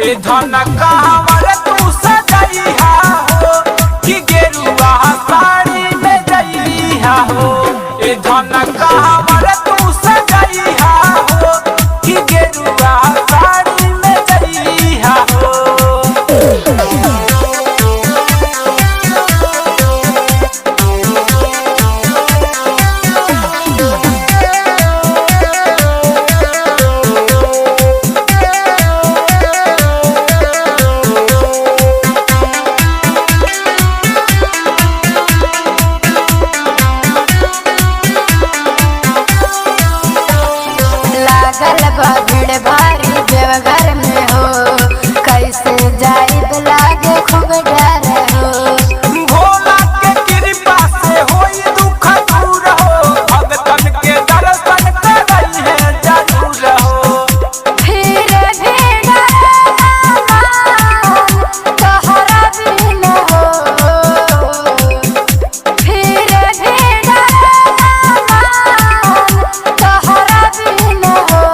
ए धन कहवर तू सजइहा हो कि गेरुआ साड़ी में जइहा हो। ए धन कहवर तू सजइहा हो कि गेरुआ साड़ी में जइहा हो। भीड़ भारी देवघर में हो, कैसे जाइब लागे खूब डर हो। भोला के कृपा से होई दुख दूर हो, भगतन के दर्शन करई है जरूर हो। फिर भीड़ तोहरा बिन हो, फिर भीड़ तोहरा बिन हो।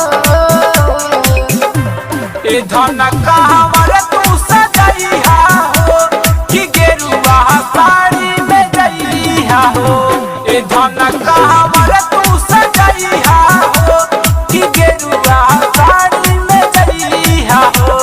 ए धन कहवर तू सजइहा हो कि गेरुआ साड़ी में जइहा हो। ए धन कहवर तू सजइहा हो कि गेरुआ साड़ी में जइहा हो।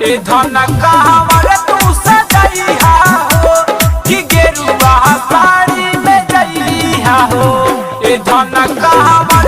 ए धन कहवर तू सजइहा हो कि गेरुआ साड़ी में जइहा हो। ए धन कहवर